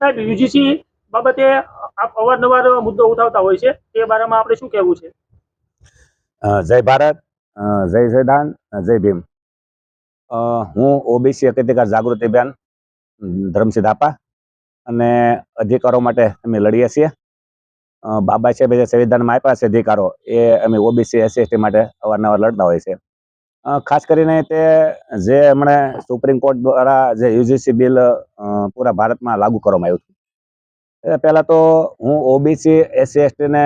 સાહેબ, યુજીસી બાબતે આપ અવારનવાર મુદ્દો ઉઠાવતા હોય છે, તે બારામાં આપણે શું કહેવું છે? જય ભારત, જય સંવિધાન, જય ભીમ. હું ઓબીસી અધિકાર જાગૃતિ અભિયાન ધર્મસિંહ થાપા અને અધિકારો માટે અમે લડીએ છીએ. બાબા સાહેબે જે સંવિધાનમાં આપ્યા છે અધિકારો, એ અમે ઓબીસી એસસી એસટી માટે અવારનવાર લડતા હોય છે. ખાસ કરીને તે જે હમણાં સુપ્રીમ કોર્ટ દ્વારા જે યુજીસી બિલ પૂરા ભારતમાં લાગુ કરવામાં આવ્યું હતું, પહેલા તો હું ઓબીસી એસસી એસટીને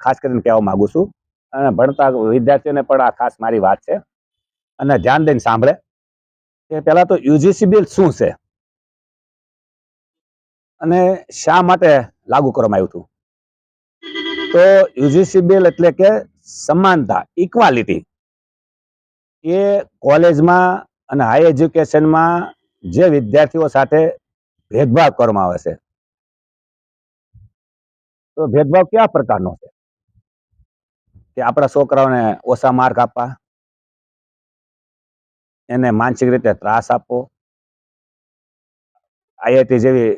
ખાસ કરીને કહેવા માંગુ છું અને ભણતા વિદ્યાર્થીઓને પણ આ ખાસ મારી વાત છે અને ધ્યાન દઈને સાંભળે કે પહેલા તો યુજીસી બિલ શું છે અને શા માટે લાગુ કરવામાં આવ્યું હતું. તો યુજીસી બિલ એટલે કે સમાનતા, ઇક્વાલિટી. એ કોલેજમાં અને હાઈ એજ્યુકેશનમાં જે વિદ્યાર્થીઓ સાથે ભેદભાવ કરવામાં આવે છે, તો ભેદભાવ કયા પ્રકારનો છે? કે આપણા છોકરાઓને ઓછા માર્ક આપવા, એને માનસિક રીતે ત્રાસ આપવો, આઈઆઈટી જેવી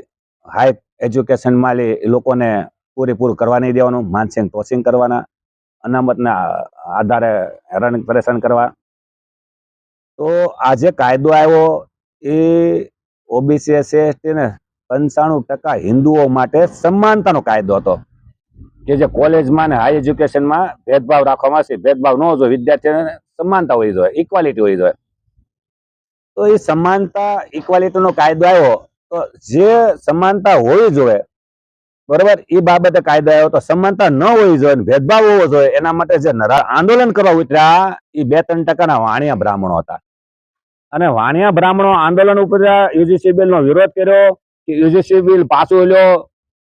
હાઈ એજ્યુકેશનમાં લોકોને પૂરેપૂરું કરવા નહીં દેવાનું, માનસિક ટોચિંગ કરવાના, અનામતના આધારે હેરાન પરેશાન કરવા. તો આ જે કાયદો આવ્યો એ ઓબીસી એસસી એસટી ને 95% હિન્દુઓ માટે સમાનતાનો કાયદો હતો કે જે કોલેજમાં ને હાઈ એજ્યુકેશનમાં ભેદભાવ રાખવામાં આવશે. ભેદભાવ ન જોઈએ, વિદ્યાર્થીઓને સમાનતા હોવી જોઈએ, ઇક્વાલિટી હોવી જોઈએ. તો એ સમાનતા ઇક્વાલિટીનો કાયદો આવ્યો, તો જે સમાનતા હોવી જોઈએ, બરોબર, એ બાબતે કાયદો આવ્યો. તો સમાનતા ન હોવી જોઈએ, ભેદભાવ હોવો જોઈએ, એના માટે જે આંદોલન કરવા ઉતર્યા એ 2-3% વાણિયા બ્રાહ્મણો હતા. અને વાણિયા બ્રાહ્મણો આંદોલન ઉપર યુજીસી બિલ નો વિરોધ કર્યો કે યુજીસી બિલ પાછું લ્યો,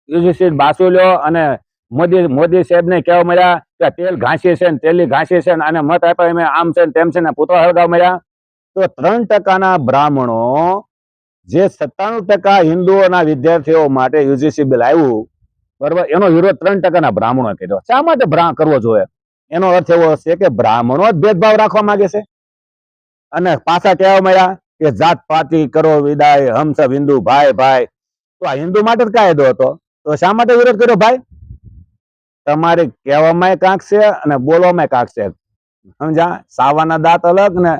યુજીસી પાછું લ્યો. અને મોદી સાહેબ ને કહેવા મળ્યા કે તેલ ઘાંસી છે ને તેલી ઘાંસી છે ને આને મત આપ્યા એમ આમ છે ને તેમ છે ને પુતળા હળગાવવા મળ્યા. તો 3% બ્રાહ્મણો, જે 97% હિન્દુઓના વિદ્યાર્થીઓ માટે યુજીસી બિલ આવ્યું, બરોબર, એનો વિરોધ 3% બ્રાહ્મણો કર્યો. શા માટે કરવો જોઈએ? એનો અર્થ એવો છે કે બ્રાહ્મણો જ ભેદભાવ રાખવા માંગે છે. અને પાછા કહેવા મળ્યા કે જાત પાતી કરો વિદાય, હમ સબ હિન્દુ ભાઈ ભાઈ. તો આ હિન્દુ માટે જ કાયદો હતો, તો શા માટે વિરોધ કર્યો ભાઈ? તમારે કહેવામાં કાંક છે અને બોલવામાં કાંક છે, સમજા? સાવાના દાંત અલગ ને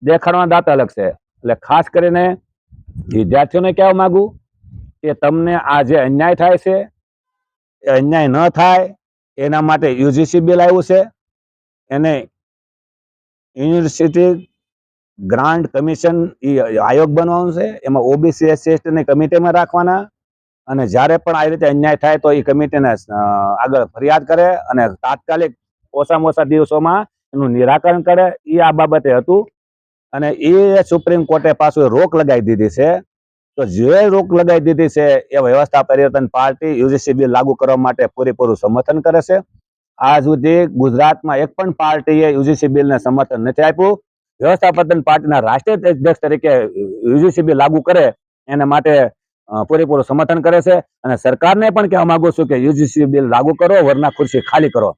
દેખાડવાના દાંત અલગ છે. એટલે ખાસ કરીને વિદ્યાર્થીઓને કહેવા માંગુ કે તમને આ જે અન્યાય થાય છે એ અન્યાય ન થાય એના માટે યુજીસી બિલ આવ્યું છે. એને યુનિવર્સિટી ગ્રાન્ટ કમિશન આયોગ બનવાનું છે. એમાં ઓબીસી એસસી એસટી ની કમિટીમાં રાખવાના, અને જ્યારે પણ આ રીતે અન્યાય થાય તો એ કમિટીને આગળ ફરિયાદ કરે અને તાત્કાલિક ઓછામાં ઓછા દિવસોમાં એનું નિરાકરણ કરે. એ આ બાબતે હતું. અને એ સુપ્રીમ કોર્ટે પાછું રોક લગાવી દીધી છે. તો જે રોક લગાવી દીધી છે એ વ્યવસ્થા પરિવર્તન પાર્ટી યુજીસી બિલ લાગુ કરવા માટે પૂરેપૂરું સમર્થન કરે છે. આજ સુધી ગુજરાતમાં એક પણ પાર્ટીએ યુજીસી બિલને સમર્થન નથી આપ્યું. વ્યવસ્થાપન પાર્ટીના રાષ્ટ્રીય અધ્યક્ષ તરીકે યુજીસી બિલ લાગુ કરે એના માટે પૂરેપૂરું સમર્થન કરે છે. અને સરકારને પણ કહેવા માંગુ છું કે યુજીસી બિલ લાગુ કરો, વરના ખુરશી ખાલી કરો.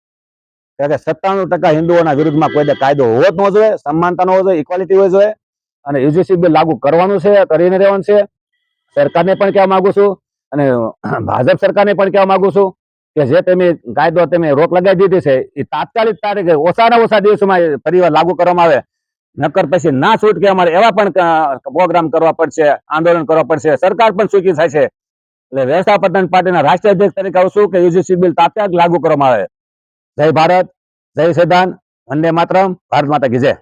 કારણ કે 97% હિન્દુઓના વિરુદ્ધમાં કોઈ કાયદો હોવો જ ન જોઈએ, સમાનતા ન હોવો જોઈએ, ઇક્વાલિટી હોવી જોઈએ. અને યુજીસી બિલ લાગુ કરવાનું છે, કરીને રહેવાનું છે. સરકારને પણ કહેવા માંગુ છું અને ભાજપ સરકારને પણ કહેવા માંગુ છું કે જે તમે કાયદો તમે રોક લગાવી દીધી છે એ તાત્કાલિક તારીખે ઓછાના ઓછા દિવસોમાં ફરીવાર લાગુ કરવામાં આવે. નકર પછી ના છૂટકે અમારે એવા પણ પ્રોગ્રામ કરવા પડશે, આંદોલન કરવા પડશે. સરકાર પણ સૂકી થાય છે. એટલે વ્યવસ્થાપન પાર્ટીના રાષ્ટ્રીય અધ્યક્ષ તરીકે આવું છું કે યુજીસી બિલ તાત્કાલિક લાગુ કરવામાં આવે. જય ભારત, જય સંવિધાન, વંદે માતરમ, ભારત માતા કી જય.